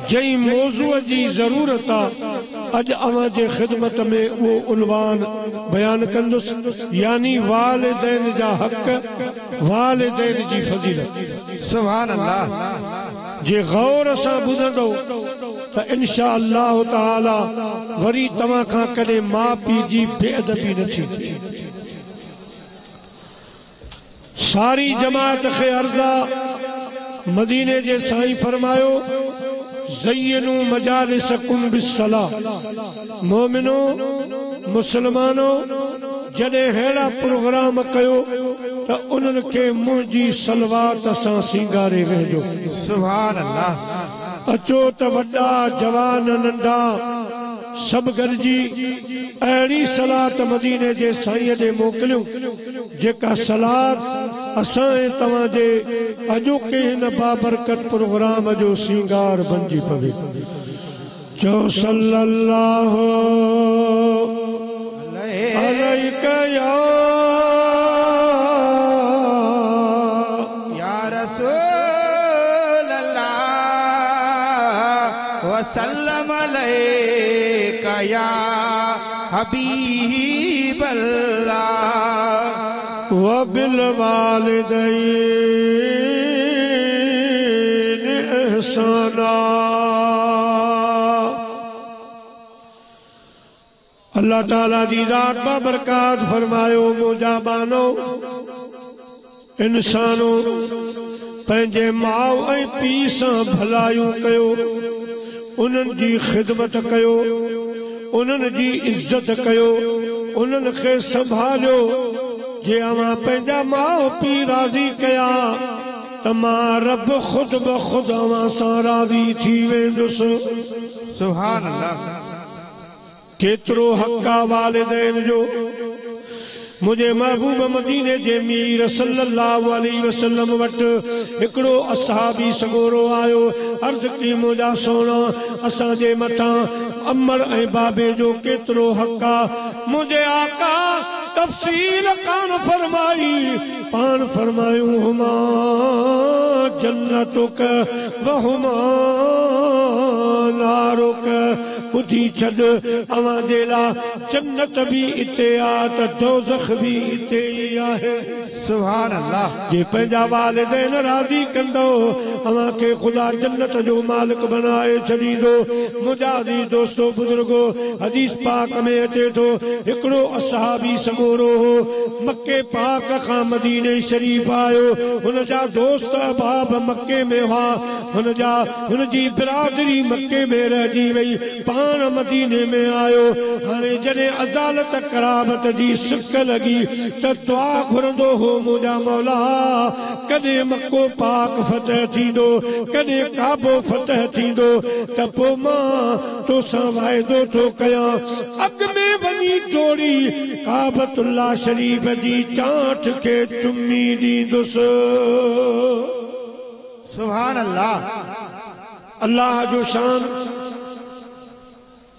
जई मौजूअ जी ज़रूरत आहे अॼु अवां जे ख़िदमत में वो उनवान बयान कंदुसि, यानी वालिदैन जा हक़, वालिदैन जी फज़ीलत। सुभान अल्लाह। जे गौर सां ॿुधंदो त इंशा अल्लाह ताला वरी तव्हां खां कॾहिं माउ पीउ जी बेअदबी न थींदी। सारी जमात खे अर्ज़ा मदीने जे साईं फरमायो ज़य्यनु मजालिसकुम बिस्सलाह। मोमिनो मुसलमानो जॾहिं अहिड़ा प्रोग्राम कयो त उन्हनि खे मुंहिंजी सलवात सां सींगारे वेझो। सुभान अल्लाह। अचो त वॾा जवान नंढा सब गॾिजी अहिड़ी सलात मदीने जे साईं ॾे मोकिलियूं जेका सलात असां ऐं तव्हां जे अॼोके हिन बाबरकत प्रोग्राम जो सींगार बणिजी पवे। चो सल्लल्लाहु अलैका या रसूल अल्लाह वसल्लम अलैका या हबीब अल्लाह वबिल वालिदैन इहसाना। अल्लाह ताला जी ज़ात बाबरकात फरमायो मुंहिंजा बानो इंसानो पंहिंजे माउ ऐं पीउ सां भलायूं कयो, उन्हनि जी ख़िदमत कयो, उन्हनि जी इज्जत कयो, उन्हनि खे संभालियो। जे अवां पंहिंजा माउ पीउ राज़ी कया त मां रब ख़ुद ब ख़ुद अवां सां राज़ी थी वेंदुसि। सुभान अल्लाह। केतिरो हक़ आहे वालिदैन जो। मुझे महबूब मदीने जे मीर सल्लल्लाहु अलैहि वसल्लम वटि हिकिड़ो असहाबी सगोरो आयो। अर्ज़ की मुंहिंजा सोना असां जे मथां अमर ऐं बाबे जो केतिरो हक़ आहे। मुंहिंजे आका तफ़सील कान फरमाई, पान फरमायूं हुमा जन्नतुक व हुमा नारुक। ॿुधी छॾ अवां जे लाइ जन्नत भी इते आहे त दोज़ख भी इते ई आहे। सुभान अल्लाह। जे पंहिंजा वालिदैन राज़ी कंदो अवां खे ख़ुदा जन्नत जो मालिक बनाए छॾींदो। मुंहिंजा अज़ीज़ दोस्तो बुज़ुर्गो, हदीस पाक में अचे थो हिकिड़ो असहाबी सगोरो हो, मके पाक खां मदीने शरीफ आयो। हुनजा दोस्त अहबाब मके में हुआ, हुनजी बिरादरी मके में रहिजी वई, पाण मदीने में आयो। हाणे जॾहिं अज़ालत कराबत जी सिक लॻी त दुआ घुरंदो हो मुंहिंजा मौला कॾहिं मको पाक फतह थींदो, कॾहिं काबो फतह थींदो त पोइ मां तोसां वाइदो थो कयां अॻ में वञी जोड़ी काबतुल्लाह शरीफ जी चांठ खे चुमी ॾींदुसि। सुभान अल्लाह। अल्लाह जो शान।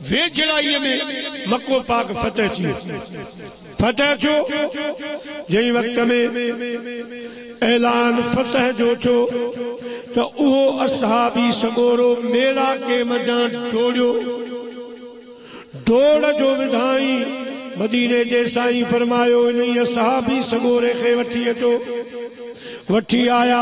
वेझड़ाईअ में मको पाक फतह थी। फतह छो? जंहिं वक़्त में ऐलान फतह जो छो त उहो असहाबी सगोरो मेला के मजां डोड़ियो। डोड़ जो विधाई मदीने जे साईं फरमायो इन असहाबी सगोरे खे वठी अचो। वठी आया।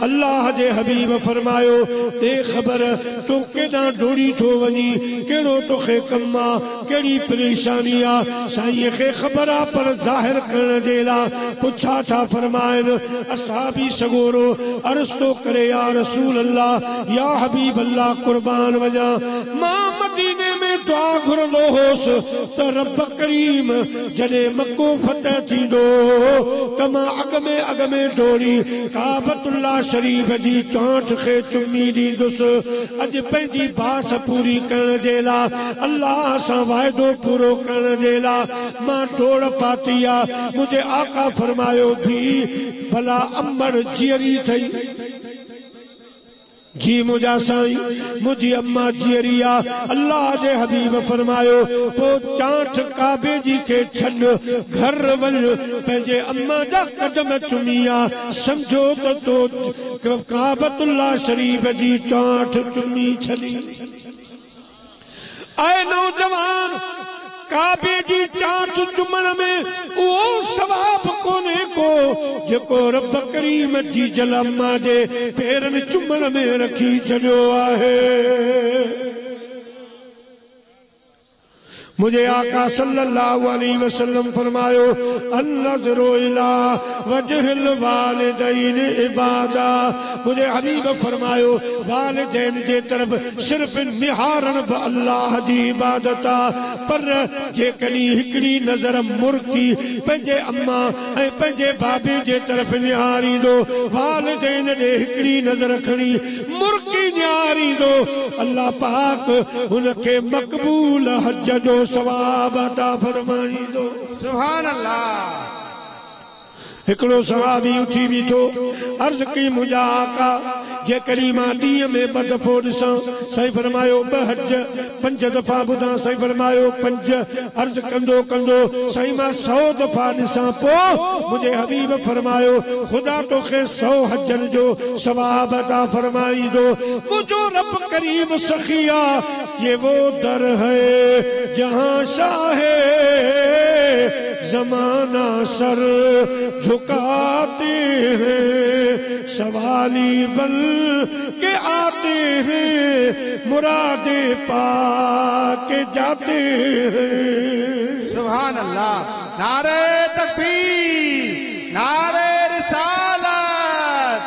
अल्लाह जे हबीब फरमायो दे ख़बर तो केॾां डोड़ी थो वञी, कहिड़ो तोखे कमु आहे, कहिड़ी परेशानी आहे। साईं खे ख़बर आहे पर ज़ाहिर करण जे लाइ पुछा था फरमाइनि। असहाबी सगोरो अर्ज़ थो करे या रसूल अल्लाह या हबीब अल्लाह कुर्बान वञा, मां मदीने में दुआ घुरंदो होसि त रब करीम जॾहिं मको फतह थींदो त मां अॻ में डोड़ी काबतुल्लाह शरीफ जी चांठ खे चुमी ॾींदुसि। अॼु पंहिंजी बास पूरी करण जे लाइ, अल्लाह सां वाइदो पूरो करण जे लाइ मां डोड़ पाती आहे। मुंहिंजे आका फरमायो भी भला अमर जीअरी थई। जी मुझा साईं मुझी अम्मा जीअरिया अल्लाह जे हबीब फरमायो पो चांठ काबे जी के छॾ घर वञ पंहिंजे अम्मा जा कदम चुमिया समझो त तो काबतुल्लाह शरीफ जी चांठ चुमी छॾी ऐं नौजवान काबे जी चांठ चुमण में उहो सवाब कोन्हे को जेको रब करीम जी जल अम्मा जे पेरनि चुमण में रखी छॾियो आहे मुझे आका सल्लल्लाहु अलैहि वसल्लम फरमायो अन्नज़रु इला वजहिल वालिदैन इबादा मुझे हबीब फरमायो वालिदैन जे तरफ सिर्फ निहारण ब अल्लाह जी इबादत पर जेकॾहिं हिकिड़ी नज़र मुर्की पंहिंजे अम्मा ऐं पंहिंजे बाबे जे तरफ निहारींदो वालिदैन ॾे हिकिड़ी नज़र खणी मुर्की निहारींदो अल्लाह पाक हुनखे मक़बूल हज जो सवाब अता फरमाईंदो सुभान अल्लाह हिकिड़ो सहाबी उठी बीठो अर्ज़ कई मुंहिंजा आका जेकॾहिं मां ॾींहं में 2 दफ़ो ॾिसां साईं फरमायो 2 हज 5 दफ़ा ॿुधां साईं फरमायो 5 अर्ज़ कंदो कंदो साईं मां 100 दफ़ा ॾिसां पोइ मुंहिंजे हबीब फरमायो ख़ुदा तोखे 100 हजनि जो सवाब अता फरमाईंदो मुंहिंजो रब करीम सखिया ये वो दर है जहां शाहे जमाना सर झुकाते हैं सवाली बन के आते हैं मुरादे पा के जाते हैं सुभान अल्लाह नारे तकबीर नारे रिसालत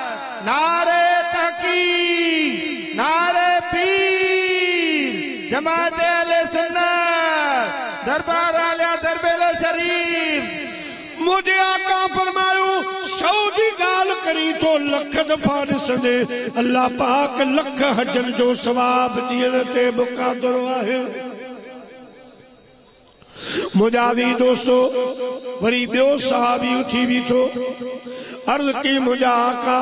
नारे तहकीक नारे पीर जमात अहले सुन्नत दरबार आलिया दरबेलो शरीफ मुझे आका फरमायो 100 जी गाल करी तो लख दफा ॾिसंदे अल्लाह पाक लख हजन जो सवाब ॾियण ते मुक़ादर आहे मुजादी दोस्तो वरी ॿियो साहबी उठी बीठो अर्ज़ कई मुंहिंजा आका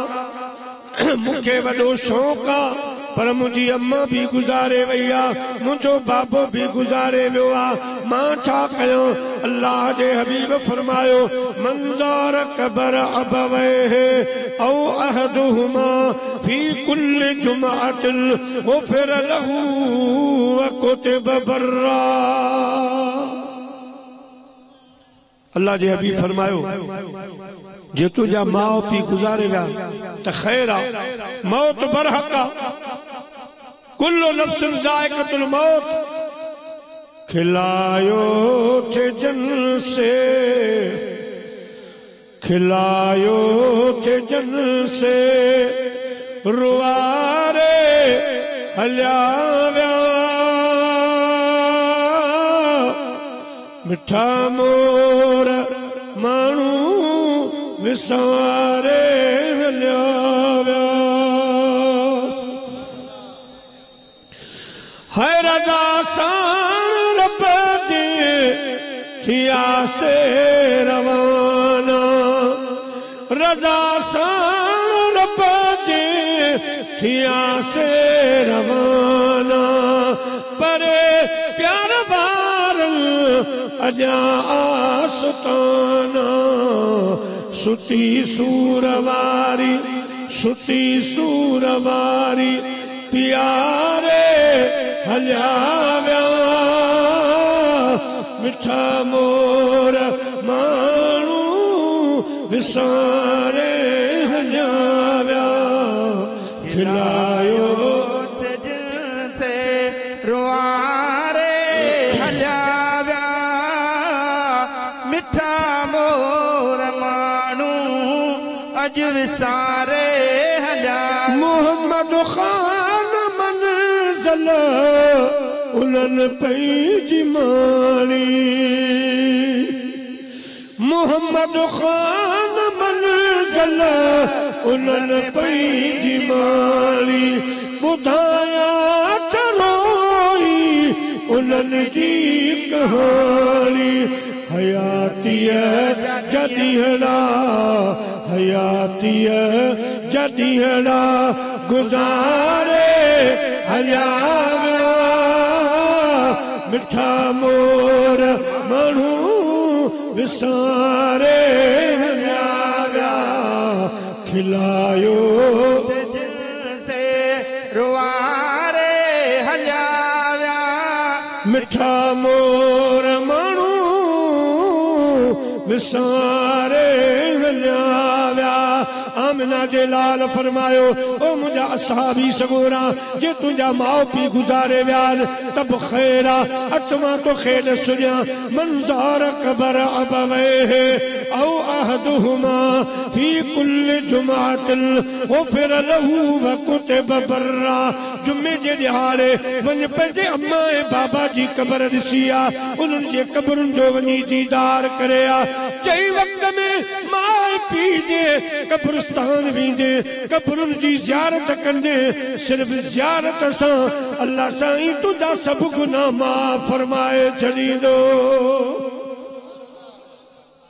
मूंखे वॾो शौक़ु आहे पर मुंहिंजी अम्मा भी गुज़ारे वई आहे मुंहिंजो बाबो भी गुज़ारे वियो आहे मां छा कयां अल्लाह जे हबीब फरमायो मंज़ार क़बर अबवैहि औ अहदुहुमा फी कुल्ल जुमअतिन गुफ़िर लहू व कुतिब बर्रा अल्लाह जे हबीब फरमायो जे तुंहिंजा माउ पीउ गुज़ारे विया त ख़ैर आहे मौत बरहक़ आहे कुल्लु नफ्सिन ज़ाइक़तुल मौत खिलायो थे जन से रुआरे हलिया विया मिठा मोर माण्हू विसारे हलिया विया है रज़ा सां रब जे थियासे रवाना रज़ा सां रब जे थियासे रवाना परे प्यार वारन अॼा आसताना सुती सूर वारी प्यारे हलिया विया मिठा मोर माण्हू विसारे हलिया विया खिलायो जिन से रुआरे हलिया विया मिठा मोर माण्हू अॼु विसारे हलिया मोहम्मद ख़ान मंज़िल उन्हनि पंहिंजी माणी मोहम्मद ख़ान मंज़िल उन्हनि पंहिंजी माणी ॿुधाया चलोई उन्हनि जी कहाणी हयातीअ जॾहिं जॾहिं गुज़ारे हलिया विया मिठा मोर माण्हू विसारे हलिया विया खिलायो जिनसे रुआरे हलिया विया मिठा मोर माण्हू विसारे हलिया विया आमिना जे लाल फरमायो ओ मुंहिंजा असहाबी सगोरा जे तुंहिंजा माउ पीउ गुज़ारे विया तब ख़ैरा अचमा तो खेल सुञा मंज़ार क़बर अबवैहि औ अहदुहुमा फी कुल्ल जुमातिन ग़ुफ़िर लहू व कुतिब बर्रा जुमे जे ॾियारे वञ पंहिंजे अम्मा ऐं बाबा जी क़बर ॾिसी आ उन्हनि जे क़बरुनि जो वञी दीदार करे आ चई वक़्त में माउ पीउ जे कब्रिस्तान वींदे कब्रुनि जी ज़ियारत कंदे सिर्फ़ ज़ियारत सां अल्लाह साईं तुंहिंजा सभु गुनाह माफ़ फरमाए छॾींदो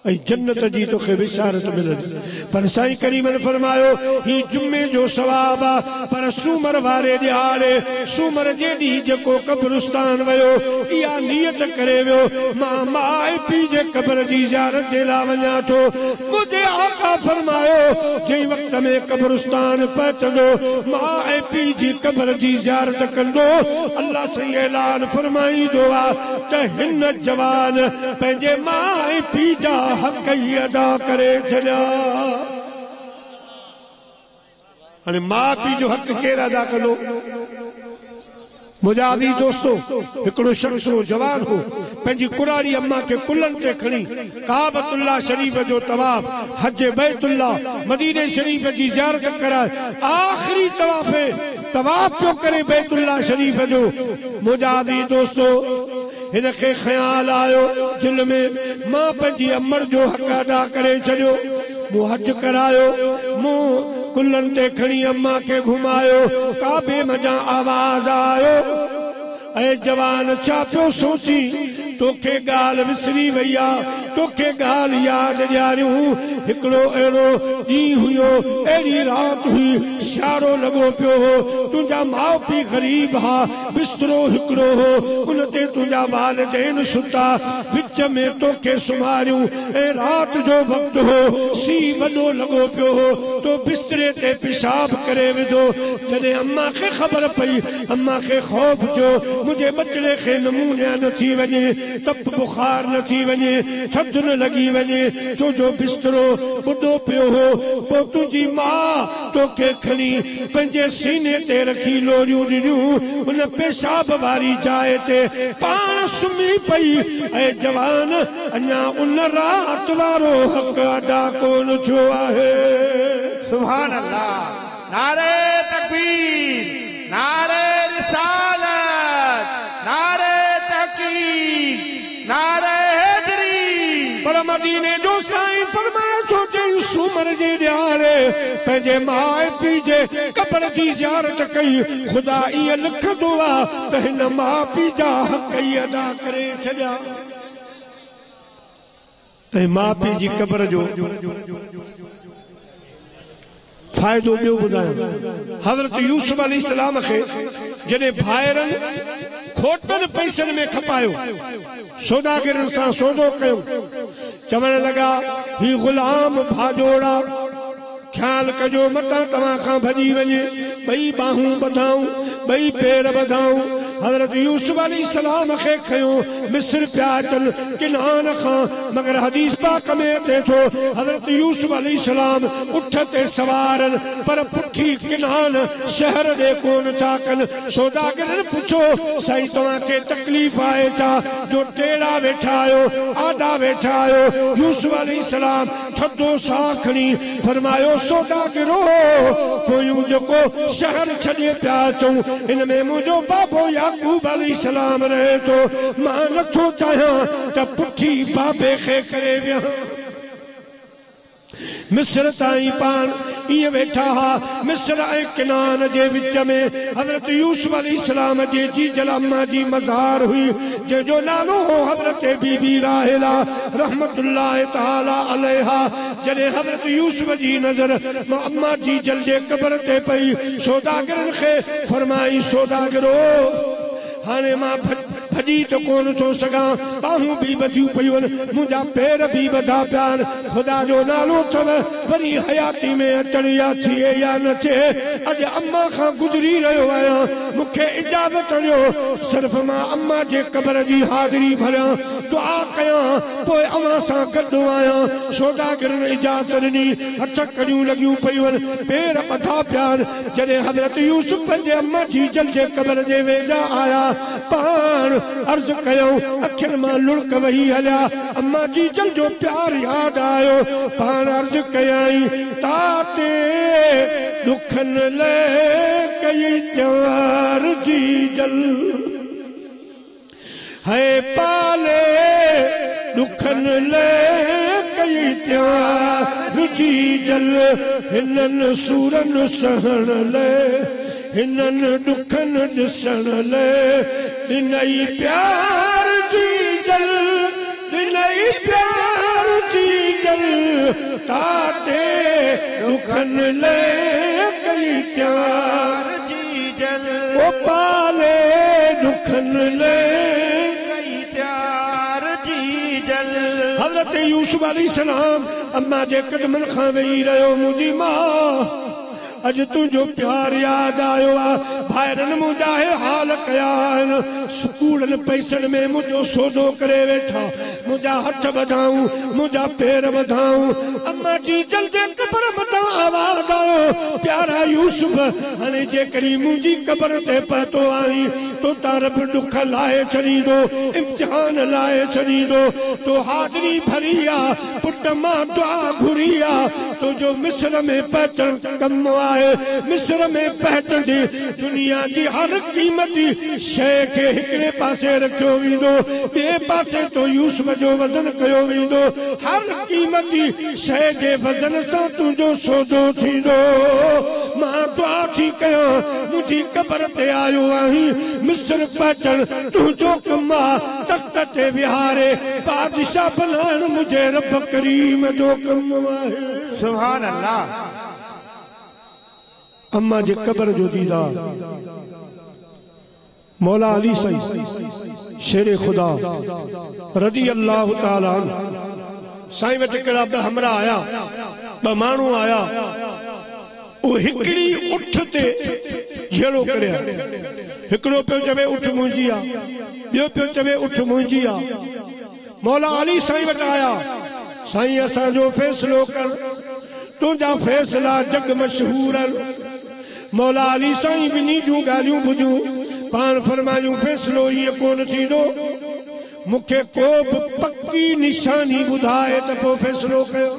ऐं जन्नत जी तोखे विसारत मिलंदी पर साईं करीम ने फरमायो ही जुमे जो सवाब आ पर सूमर वारे ॾियारे सूमर जे ॾींहुं जेको कब्रिस्तान वियो इहा नियत करे वियो मां माउ पीउ जे क़बर जी ज़ियारत जे लाइ वञा थो मुंहिंजे आका फरमायो जंहिं वक़्त में कब्रिस्तान पहुचंदो माउ ऐं पीउ जी क़बर जी ज़ियारत कंदो अल्लाह साईं ऐलान फरमाईंदो आहे त हिन जवान पंहिंजे माउ ऐं पीउ जा हक़ ई अदा करे छॾिया हाणे माउ पीउ जो हक़ केरु अदा कंदो मुंहिंजा अज़ीज़ दोस्तो हिकिड़ो शख़्स हो जवान हो पंहिंजी कुरारी अम्मा खे कुल्हनि ते खणी काबतुल्लाह शरीफ़ जो तवाफ़ हज बैतुल्लाह मदीने शरीफ़ जी ज़ियारत कराए आख़िरी तवाफ़ पियो करे बैतुल्लाह शरीफ़ जो मुंहिंजा अज़ीज़ दोस्तो हिन खे ख़्याल आयो दिल में मां पंहिंजी अमर जो हक़ अदा करे छॾियो मूं हज करायो मूं कुल्हनि ते खणी अम्मा खे घुमायो काबे मज़ा आवाज़ आयो ऐं जवान छा पियो सोची तोखे ॻाल्हि विसरी वई आहे तोखे ॻाल्हि यादि ॾियारियूं हिकिड़ो अहिड़ो ॾींहुं हुयो अहिड़ी राति हुई सियारो लॻो पियो हो तुंहिंजा माउ पीउ ग़रीब हा बिस्तरो हिकिड़ो हो उन ते तुंहिंजा वालिदैन सुता विच में तोखे सुम्हारियूं ऐं राति जो वक़्तु हो सीउ वॾो लॻो पियो हो तो बिस्तरे ते पेशाब करे विधो जॾहिं अम्मा खे ख़बर पई अम्मा खे ख़ौफ़ थियो मुंहिंजे बचिड़े खे नमूनिया न थी वञे तप बुखार न थी वञे थधि न लॻी वञे छो जो बिस्तरो ॿुॾो पियो हो पोइ तुंहिंजी माउ तोखे खणी पंहिंजे सीने ते रखी लोरियूं ॾिनियूं उन पेशाब वारी जाइ ते पाण सुम्ही पई ऐं जवान अञा उन राति वारो हक़ अदा कोन थियो आहे सुभान अल्लाह नारे तकबीर नारे रिसालत नारे तहकीक नारे हैदरी पर मदीने जो साईं फरमाए छो चई सूमर जे ॾियारे पंहिंजे माउ पीउ जे क़बर जी ज़ियारत कई ख़ुदा ईअं लिखंदो आहे त हिन माउ पीउ जा हक़ ई अदा करे छॾिया ऐं माउ पीउ जी क़बर जो फ़ाइदो ॿियो ॿुधायो हज़रत यूसुफ अलैहिस्सलाम खे जॾहिं भाइरनि खोटनि पैसनि में खपायो सौदागरनि सां सौदो कयो चवण लॻा ही ग़ुलाम भाॼोड़ा ख्याल कजो मतां तव्हां खां भॼी वञे ॿई बाहूं ॿधाऊं ॿई पेर ॿधाऊं हज़रत यूसुफ अलैहिस्सलाम खे खयो मिस्र पिया अचनि किनान खां मगर हदीस पाक में अचे थो हज़रत यूसुफ अलैहिस्सलाम उठ ते सवारनि पर पुठी किनान शहर ॾे कोन था कनि सौदागरनि पुछो साईं तव्हांखे तकलीफ़ आहे छा जो टेड़ा वेठा आहियो आॾा वेठा आहियो यूसुफ अलैहिस्सलाम थधो साह खणी फरमायो सौदागिरो पोयूं जेको शहर छॾे पिया अचूं हिन में मुंहिंजो बाबो याकूब अलैहिस्सलाम रहे थो मां नथो चाहियां त पुठी बाबे खे करे विया मिस्र ताईं पाण ये वेठा हा मिस्र ऐं किनान जे विच में हज़रत यूसुफ अलैहिस्सलाम जे जी जल अम्मा जी मज़ार हुई जंहिंजो नालो हो हज़रत बीबी राहिला रहमतुल्लाह ताला अलैहा। जॾहिं हज़रत यूसुफ जी नज़र अम्मा जी जल जे क़ब्र ते पई सौदागरनि खे फरमाई सौदागरो हाणे मां भॼी तो कोन थो सघां बाहूं भी ॿधियूं पयूं आहिनि मुंहिंजा पेर भी ॿधा पिया आहिनि ख़ुदा जो नालो अथव वरी हयाती में अचण या थिए या न थिए अॼु अम्मा खां गुज़री रहियो आहियां मूंखे इजाज़त ॾियो सिर्फ़ मां अम्मा जे क़ब्र जी हाज़िरी भरियां दुआ कयां पोइ अव्हां सां गॾु आहियां। सौदागरनि इजाज़त ॾिनी हथ कड़ियूं लॻियूं पयूं आहिनि पेर ॿधा पिया आहिनि। जॾहिं हज़रत यूसुफ पंहिंजे अम्मा जी जल जे क़ब्र जे वेझा आया पाण अर्ज़ कयूं अखियुनि मां लुढ़क वही हलिया अम्मा जी जल जो प्यार यादि आयो पाण अर्ज़ कयाई ताते दुखनि लाइ कई त्योहार जी जल है पाले दुखनि लाइ कई त्योहार जी जल हिननि सूरनि सहण लाइ हिननि दुखनि ॾिसण लाइ ॾिनई प्यार जी जल ॾिनई प्यार जी जल ताते दुखनि लाइ कई प्यार जी जल ओ पाले दुखनि लाइ कई प्यार जी जल। हज़रत यूसुफ अलैहिस्सलाम अम्मा जे क़दमनि खां वेही रहियो मुंहिंजी मां अज तुझो प्यार याद आयो भाइरनि मुंहिंजा हाल कया आहिनि स्कूलनि पैसनि में मुंहिंजो सौदो करे वेठा मुंहिंजा हथ वधाऊं मुंहिंजा पेर वधाऊं अम्मा जी जल जे क़ब्र मथां आवाज़ आयो प्यारा यूसुफ हाणे जेकॾहिं मुंहिंजी क़ब्र ते पहुतो आई तो तारब दुख लाहे छॾींदो इम्तिहान लाहे छॾींदो तो हाज़िरी भरी आहे पुट मां दुआ घुरी आहे तुंहिंजो मिस्र में पहुचण कमु आहे मिस्र में पहुचंदी दुनिया जी हर क़ीमती शइ खे हिकिड़े पासे रखियो वेंदो ॿिए पासे तो यूसुफ जो वज़न कयो वेंदो हर क़ीमती शइ जे वज़न सां तुंहिंजो सौदो थींदो। मां दुआ थी कयां मुंहिंजी क़ब्र ते आयो आहीं मिस्र पहुचण तुंहिंजो कमु आहे तख़्त ते विहारे बादशाह बणाइण मुंहिंजे रब करीम जो कमु आहे। सुभान अल्लाह। अम्मा जे क़ब्र जो दीदार मौला अली साईं शेर खुदा रज़ी अल्लाह ताला साईं वटि हिकिड़ा ॿ हमरा आया ॿ माण्हू आया वो हिकिड़ी उठ ते झेड़ो करे हिकिड़ो पियो चवे उठ मुंहिंजी आहे ॿियो पियो चवे उठ मुंहिंजी आहे। मौला अली साईं वटि आया साईं असांजो फ़ैसिलो कर तुंहिंजा फ़ैसिला जग मशहूर आहिनि। मौला अली साईं ॿिन्ही जूं ॻाल्हियूं ॿुधियूं पाण फरमायूं फ़ैसिलो ईअं कोन थींदो मूंखे को बि पक्की निशानी ॿुधाए त पोइ फ़ैसिलो कयो।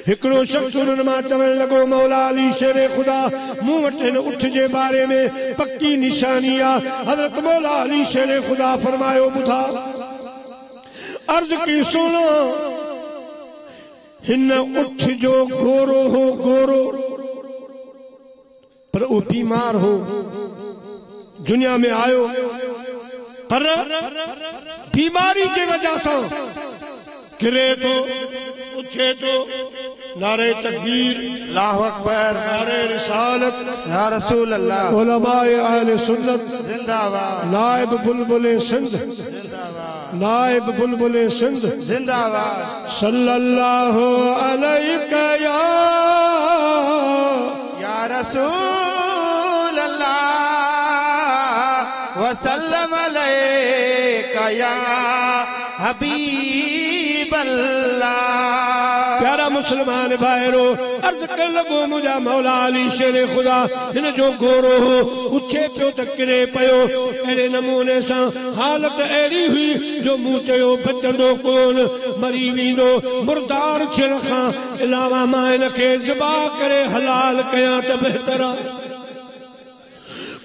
हिकिड़ो शख़्स उन्हनि मां चवण लॻो मौला अली शेर ख़ुदा मूं वटि हिन उठ जे बारे में पक्की निशानी आहे। हज़रत मौला अली शेर ख़ुदा फरमायो ॿुधा अर्ज़ की सुनो हिन उठ जो गोरो हो गोरो पर वो बीमार हो दुनिया में आयो पर बीमारी के वजह से गिरे तो उठे तो नारे तकबीर अल्लाहु अकबर नारे रिसालत या रसूल अल्लाह उलमाए अहले सुन्नत जिंदाबाद नायब बुलबुले सिंध जिंदाबाद नायब बुलबुले सिंध जिंदाबाद सल्लल्लाहु अलैहि या रसूल अल्लाह वसल्लम अलैका या हबीब अल्लाह। प्यारा मुसलमान भाइरो अर्ज़ कर लगो मुझा मौला अली शेर खुदा हिन जो गोरो हो उठे पियो त किरे पियो अहिड़े नमूने सां हालत अहिड़ी हुई जो मूं चयो बचंदो कोन मरी वेंदो मुर्दार थियण खां अलावा मां हिन खे ज़िबा करे हलाल कयां त बहितर आहे।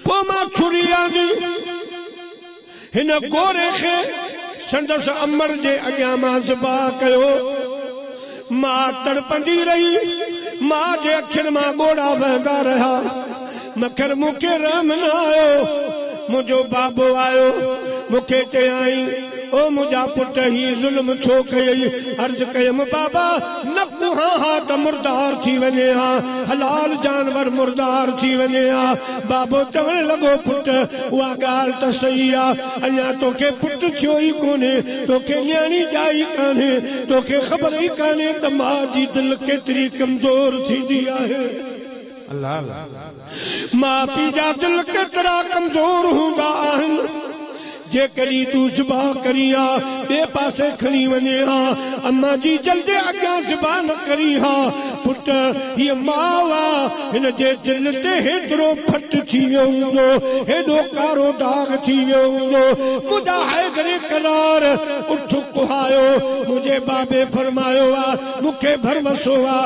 पोइ मां छुरी आंदी हिन गोरे खे संदसि अमर जे अॻियां मां ज़िबा कयो मां तड़पंदी रही मां जे अखियुनि मां ॻोड़ा वहंदा रहा मगर मूंखे रहम न आयो। मुंहिंजो बाबो आयो मूंखे चयाई ओ मुंहिंजा पुट ही ज़ुल्म छो कयई। अर्ज कयमि बाबा न कुहा हा त मुर्दार थी वञे हा, हलाल जानवर मुर्दार थी वञे हा। बाबो चवण लॻो पुट उहा ॻाल्हि त सही आहे, अञा तोखे पुट थियो ई कोन्हे, तोखे न्याणी ॼाई कान्हे, तोखे ख़बर ई कान्हे त मां जी दिलि केतिरी कमज़ोर थींदी आहे। मां पीउ जा दिलि केतिरा कमज़ोर हूंदा आहिनि। जेकॾहिं तूं ज़िबा करी हा ॿिए पासे खणी वञे हा, अम्मा जी जल्दी अॻियां ज़िबा न करी हा। पुट हीअ माउ आहे, हिन जे दिलि ते हेतिरो फट थी वियो हूंदो, हेॾो कारो दाग थी वियो हूंदो। मुंहिंजा हैदर करार उठ कुहायो। मुंहिंजे बाबे फरमायो आहे मूंखे भरवसो आहे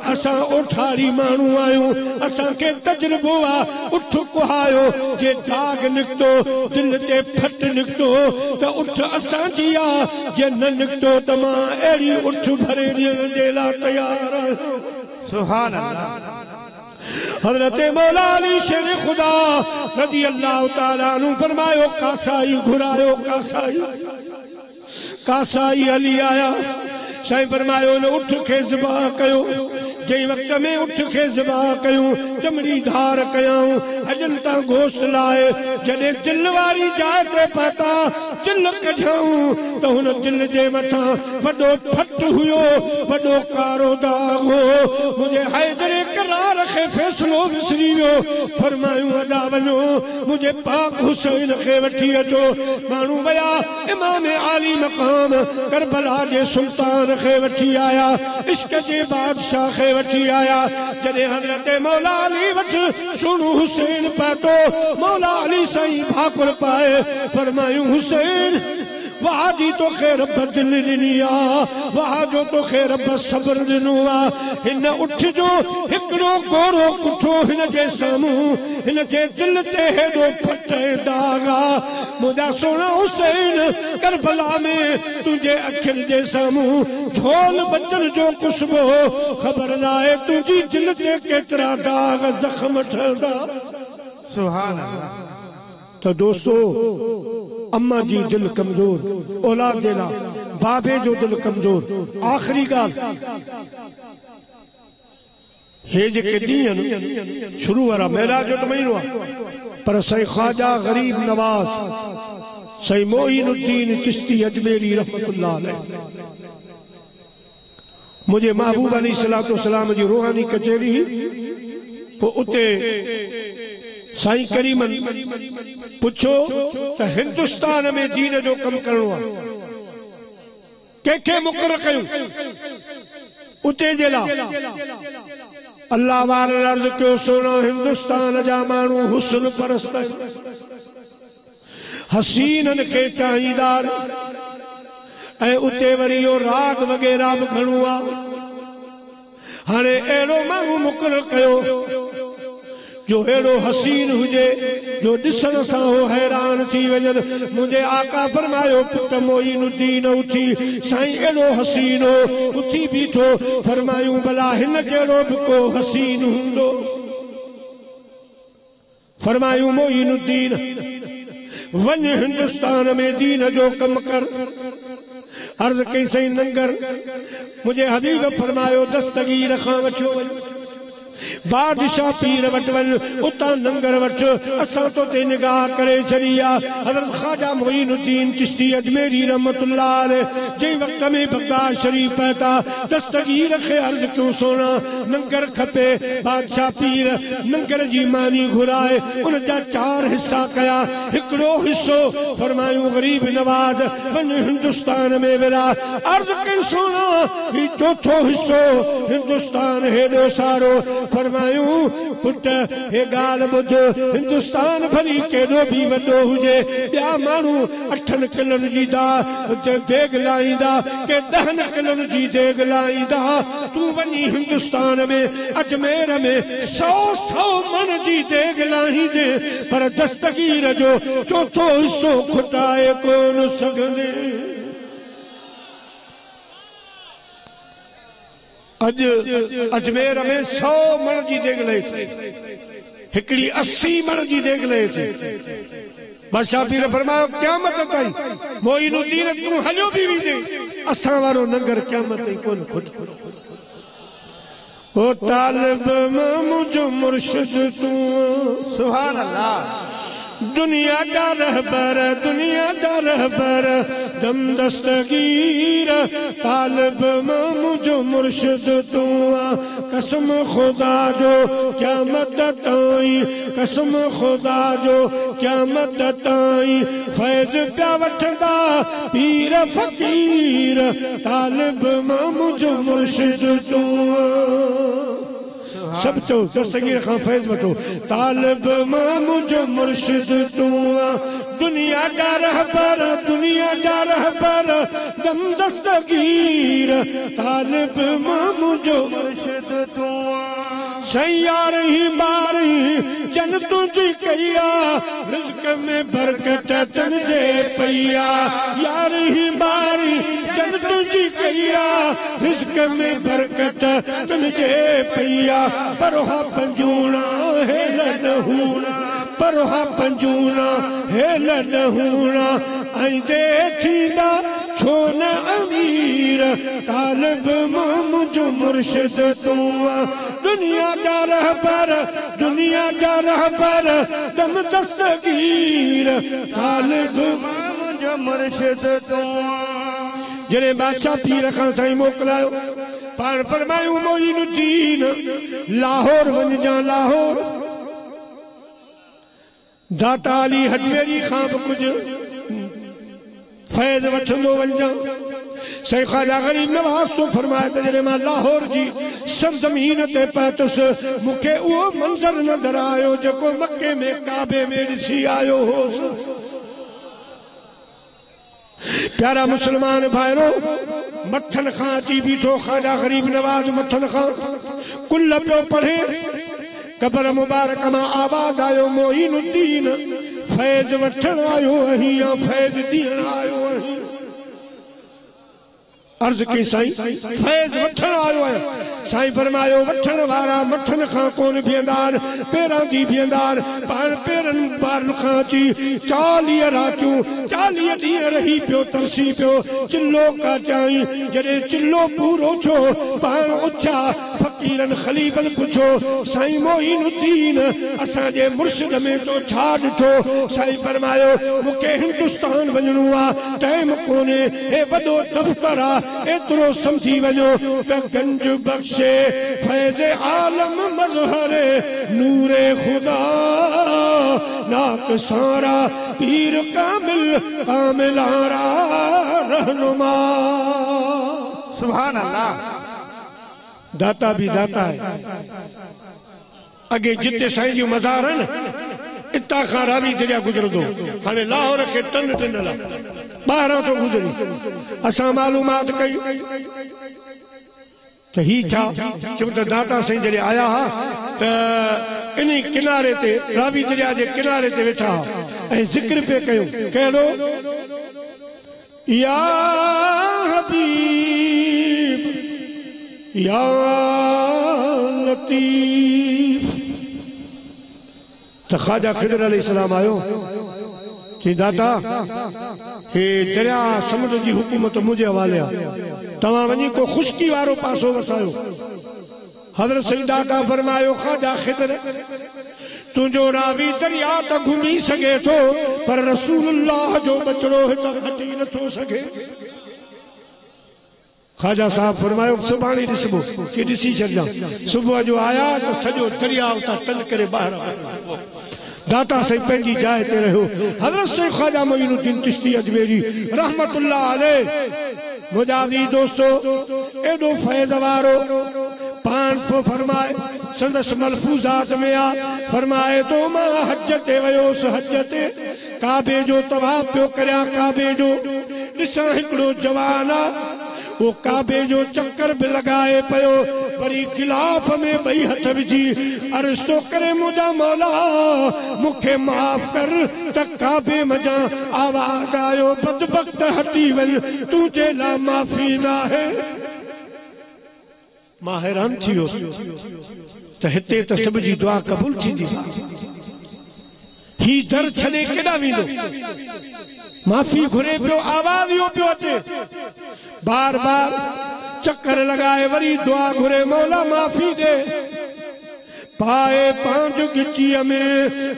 असां ओठारी माण्हू आहियूं, असांखे तजुर्बो आहे। उठ कुहायो जे दाग निकितो दिल ते फट निकितो त उठ असांजी आहे, जे न निकितो त मां अहिड़ी उठ भरे ॾियण जे लाइ तयार आहियां। सुभान अल्लाह। हज़रत मौला अली शेर खुदा रज़ी अल्लाह ताला अन्हु फरमायो कासाई घुरायो, कासाई हली आया। साईं फरमायो न उठ खे ज़िबा कयो। जंहिं वक़्त में उठ खे ज़िबा कयूं चमड़ी धार कयाऊं अजन तां गोश्त लाए, जॾहिं दिल वारी जाइ ते पता दिल कढाऊं त हुन दिल जे मथां वॾो फट हुयो, वॾो कारो दाग हो। मुंहिंजे हैदर करार खे फ़ैसिलो विसरी वियो। फरमायूं अदा वञो मुंहिंजे पाक हुसैन खे वठी अचो। माण्हू विया इमाम आली मक़ाम करबला जे सुल्तान खे वठी आया, इश्क जे बादशाह खे वठी आया। जॾहिं हज़रत मौला अली वटि सुणु हुसैन पातो, मौला अली साईं भाकुर पाए फरमायूं हुसैन वाह जी तोखे रब दिल ॾिनी आहे, वाह जो तोखे रब सब्र ॾिनो आहे। हिन उठ जो हिकिड़ो गोरो कुठो हिन जे साम्हूं, हिन जे दिल ते हेॾो फट दाग आहे। मुंहिंजा सोना हुसैन करबला में तुंहिंजे अखियुनि जे साम्हूं झोल बचन जो कुस्बो, ख़बर न आहे तुंहिंजी दिल ते केतिरा दाग ज़ख़्म ठहंदा। सुभान अल्लाह। तो दोस्तों अम्मा जी दिल कमजोर, औलाद जे लाइ बाबे जो दिल कमजोर। आख़िरी ॻाल्हि हे जेके ॾींहं शुरू वारा मेराज जो त महीनो आहे, पर साईं ख्वाजा गरीब नवाज़ साईं मोइनुद्दीन चिश्ती अजमेरी रहमतुल्लाह अलैह मुझे महबूब अली सलातो सलाम जी रूहानी कचेरी पोइ उते साईं करीमन पुछो त हिंदुस्तान में दीन जो कम करणो आहे कंहिंखे मुक़रर कयूं उते जे लाइ। अल्लाह वारे अर्ज़ कयो सोनो हिंदुस्तान जा माण्हू हुस्न परस्त हसीनन खे चाहींदा ऐं उते वरी इहो राग वग़ैरह बि घणो आहे। हाणे अहिड़ो माण्हू मुक़रर कयो जो हेड़ो हसीन हुजे जो ॾिसण सां हो हैरान थी वञनि। मुंहिंजे आका फरमायो पुट मोइनुद्दीन उथी साईं एड़ो हसीन हो उथी बीठो। फरमायूं भला हिन जहिड़ो बि को हसीन हूंदो? फरमायूं मोइनुद्दीन वञ हिंदुस्तान में दीन जो कम कर। अर्ज कई साईं नंगर मुंहिंजे हबीब फरमायो दस्तगीर खां वठो वञ बादशाह पीर वट वञ उतां लंगर वठ। असां तो ते निगाह करे छॾी आहे। हज़रत ख्वाजा मोइनुद्दीन चिश्ती अजमेरी रहमतुल्लाह अलैह जंहिं वक़्त में बगदाद शरीफ पहुता दस्तगीर खे अर्ज़ कयूं सोना लंगर खपे। बादशाह पीर लंगर जी मानी घुराए उन जा 4 हिस्सा कया। हिकिड़ो हिस्सो फरमायूं गरीब नवाज वञ हिंदुस्तान में विरा। अर्ज़ कयूं सोना ही चौथो हिस्सो हिंदुस्तान हेॾो सारो। फरमायूं पुट हे ॻाल्हि ॿुध हिंदुस्तान भली केॾो बि वॾो हुजे ॿिया माण्हू 8 किलनि जी देग लाहींदा के 10 किलनि जी देग लाहींदा। तूं वञी हिंदुस्तान में अजमेर में 100 मन जी देग लाहींदे पर दस्तगीर जो चौथो हिस्सो खुटाए कोन सघंदे। अज अजमेर में 100 मण जी देगले थी, हिकड़ी 80 मण जी देगले थी। बादशाह पीर फरमायो क़यामत ताईं मोइनुद्दीन तू हलियो भी वींदे, असां वारो नंगर क़यामत ताईं कोन खुट। ओ तालिब मुझो मुर्शिद तू सुभान अल्लाह। दुनिया का रहबर, दुनिया का रहबर, दम दस्तगीर, तालिब मुझो मुर्शिद तू। कसम खुदा जो क़यामत ताईं, कसम खुदा जो क़यामत ताईं, फैज़ पिया वठंदा पीर फ़कीर, तालिब मुझो मुर्शिद तू। सब चो दस्तगीर खां फैज़ वठो, तालिब मुझो मुर्शिद तू। दुनिया जा रहबर, दुनिया जा रहबर, दम दस्तगीर, तालिब मुझो मुर्शिद तू। सैयार ही बारी जन तुझी कया, रिज़्क़ में बरकत तुझे पैया। यार ही बारी जन तुझी कया, रिज़्क़ में बरकत तुझे पैया। परोहा पंजूना है लन हूना, परोहा पंजूना है लन हूना, ऐं दे थींदा छो न अमीर, तालिब मुझो मुर्शिद तू। दुनिया जा रहबर, दुनिया जा रहबर, दम दस्तगीर, तालिब मुझो मुर्शिद तू। जॾहिं बादशाह पीर खां साईं मोकिलायो, पाण फरमायूं मोइनुद्दीन लाहौर वञजां, लाहौर। दाता अली हजवेरी खां बि कुझु फैज़ वठंदो वञजां। साईं ख्वाजा गरीब नवाज़ तो फरमाए त जॾहिं मां लाहौर जी सरज़मीन ते पहुतुसि, मूंखे उहो मंज़र नज़र आयो जेको मके में काबे में ॾिसी आयो होसि। प्यारा मुसलमान भाइरो, मथन खां अची बीठो ख्वाजा गरीब नवाज़, मथन खां कुल पियो पढ़े। कबर मुबारक मां आवाज़ आयो, मोइनुद्दीन फैज़ वठण आयो आहीं या फैज़ ॾियण आयो आहीं? अर्ज़ कई साईं फैज़ वठण आयो आहियां। साईं फरमायो वठण वारा मथन खां कोन बीहंदा, पेरां जी बीहंदा, पाण पेरनि बारनि खां अची 40 रातियूं 40 ॾींहं रही पियो, तरसी पियो। चिल्लो का चाई, जॾहिं चिल्लो पूरो थियो, पाण उथिया, फ़कीरनि ख़लीफ़नि पुछो, साईं मोइनुद्दीन असांजे मुर्शिद में तो छा ॾिठो? साईं फरमायो मूंखे हिंदुस्तान वञणो आहे, टाइम कोन्हे, हे वॾो दफ़्तर आहे, एतिरो समझी वञो त गंज बख्शे फैज़ आलम मज़हरे नूरे खुदा नाक सारा पीर कामिल कामिलारा रहनुमा। सुभान अल्लाह। दाता भी दाता है। अगे जिते साईं जी मज़ार है न, इता खां रावी दरिया गुजरंदो, हाणे लाहौर खे टन टिनल आहे, 12 तो गुजरी। असां मालूमात कई त ही छा चयो त दाता साईं जॾहिं आया हा त इन किनारे ते, रावी दरिया जे किनारे ते वेठा ऐं ज़िक्र पे कयो, कहिड़ो? या हबीब या लतीफ़। त ख्वाजा ख़िदर अलैहिस्सलाम आयो, चई दाता हे दरिया समुंड जी हुकूमत मुंहिंजे हवाले आहे, तव्हां वञी को खुश्की वारो पासो वसायो। हज़रत सईद दाता फरमायो, ख्वाजा ख़िदर तुंहिंजो रावी दरिया त घुमी सघे थो, पर रसूलुल्लाह जो बचड़ो हिते हटी नथो सघे। ख्वाजा साहब फरमायो सुभाणे ॾिसबो, कि ॾिसी छॾिजां। सुबुह जो आया त सॼो दरिया उतां टन करे ॿाहिरि आयो। दाता साईं पंहिंजी जाइ ते रहियो। हज़रत साईं ख्वाजा मोइनुद्दीन चिश्ती अजमेरी रहमतुल्लाह अलैह, मुजादी दोस्तो, एॾो फैज़ वारो पाण फरमाए संदसि मलफूज़ात में आ, फरमाए तो मां हज ते वयोसि, हज ते काबे जो तवाफ़ पियो करियां, काबे जो ॾिसां हिकिड़ो जवान आ, वो काबे जो चक्कर भी लगाए पयो, वरी गिलाफ में 2 हथ विझी अर्ज़ तो करे, मुंहिंजा मौला मूंखे माफ़ कर त काबे मजा आवाज़ आयो, बदबख्त हटी वञ, तुंहिंजे लाइ माफ़ी न आहे। मां हैरान थी वियुसि त हिते त सभ जी दुआ क़बूल थींदी ही दर छॾे केॾां वेंदो माफ़ी घुरे पियो आवाज़ इहो पियो अचे बार बार चक्कर लगाए वरी दुआ घुरे मौला माफ़ी ॾे पाए पांच गिचीअ में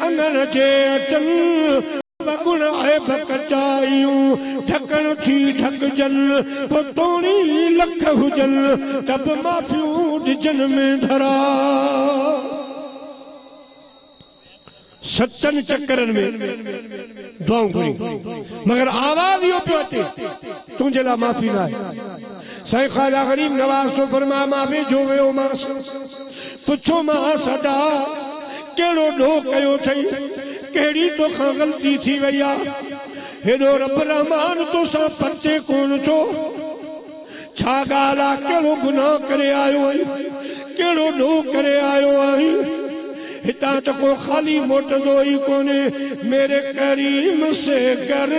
अंगण जे अचनि गुण ऐब कचायूं ढकण थी ढकजन पोतोणी लख हुजन तब माफ़ियूं ॾिजन में धरा सतन चक्करनि में दुआऊं घुरी मगर आवाज़ इहो पियो अचे तुंहिंजे लाइ माफ़ी न आहे साईं ख्वाजा गरीब नवाज़ तो फरमा मां वेझो वियो मांसि पुछो मां सदा कहिड़ो ॾोह कयो अथई कहिड़ी तोखां ग़लती थी वई आहे हेॾो रब रहमान तोसां परचे कोन थो छा ॻाल्हि आहे कहिड़ो गुनाह करे आयो आहीं कहिड़ो ॾोह करे आयो आहीं हितां त को खाली मोटंदो ही कोने मेरे करीम से कर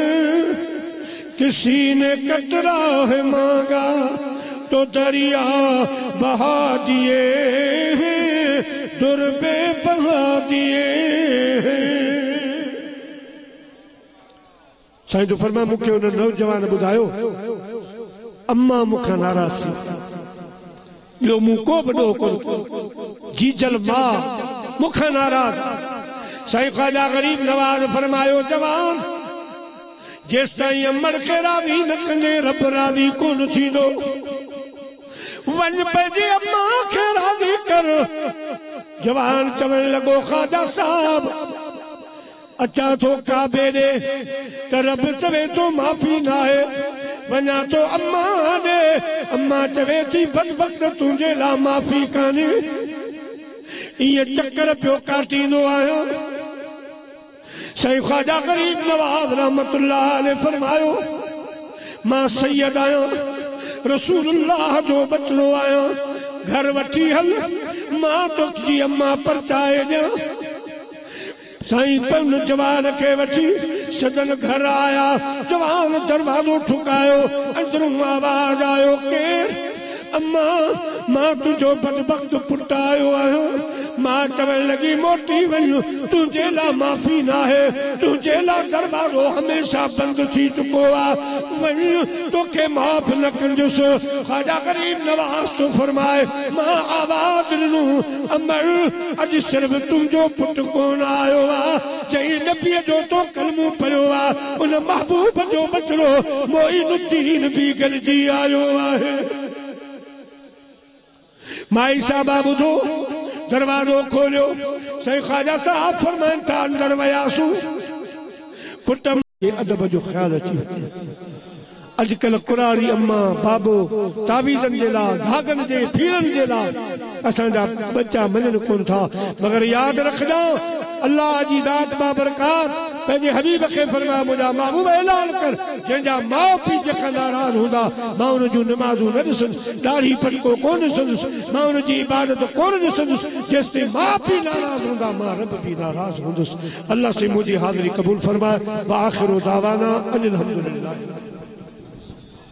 किसी ने कतरा है मांगा तो दरिया बहा दिए दुर्बे बहा दिए साईं जो फरमा मूंखे उन नौजवान ॿुधायो अम्मा मूंखां नाराज़ थी ॿियो मूं को बि ॾोह कोन जीजल मां मूंखां नाराज़ साईं ख्वाजा गरीब नवाज़ फरमायो जवान जेस ताईं अमड़ खे राज़ी न कंदे रब राज़ी कोन थींदो वञ पंहिंजी अम्मा खे राज़ी कर जवान चवण लॻो ख्वाजा साहब अचां थो काबे ॾे त रब चवे थो माफ़ी न आहे वञा थो अम्मा ॾे अम्मा चवे थी बदबख्त तुंहिंजे लाइ माफ़ी कान्हे इएं चक्कर पियो काटींदो आहियां साईं ख्वाजा गरीब नवाज़ रहमतुल्लाह अलैह फरमायो मां सैयद आहियां रसूलुल्लाह जो बचड़ो आहियां घर वठी हल मां तुंहिंजी अम्मा परचाए ॾियां साईं पन जवान के वठी सदन घर आया जवान दरवाजो ठुकायो अंदरों आवाज आयो केर अम्मा मां तुझो बदबख्त पुट आयो आहियां मां चवण लगी मोटी वञ तुंहिंजे लाइ माफ़ी न आहे तुंहिंजे लाइ दरवाजो हमेशा बंदि थी चुको आहे वञ तोखे माफ़ न कंदुसि ख्वाजा गरीब नवाज़ तो फरमाए मां आवाज़ ॾिनो अमर अॼु सिर्फ़ तुंहिंजो पुट कोन आयो आहे चई नबीअ जो तो कलमो पढ़ियो आहे उन महबूब जो बचड़ो मोइनुद्दीन भी गॾिजी आयो आहे माई साहबा ॿुधो दरवाजो खोलियो साईं ख्वाजा साहब फरमाइनि था अंदर वियासूं पुट जे अदब जो ख़्याल अची अॼुकल्ह कुरारी अम्मा बाबो तावीज़नि जे लाइ धागनि जे फीरनि जे लाइ असांजा बच्चा मञनि कोन था मगर यादि रखजांइ अल्लाह जी ज़ात बाबरकात पंहिंजे हबीब खे फरमाया मुंहिंजा महबूब ऐलान कर जंहिंजा माउ पीउ जेका नाराज़ हूंदा मां उन जूं नमाज़ूं न ॾिसंदुसि ॾाढ़ी पटको कोन ॾिसंदुसि मां उन जी इबादत कोन ॾिसंदुसि जेसि ताईं माउ पीउ नाराज़ हूंदा मां रब बि नाराज़ हूंदुसि अल्लाह से मुंहिंजी हाज़िरी क़बूल फरमाए व आख़िरु दावाना अनिल हम्दुलिल्लाह।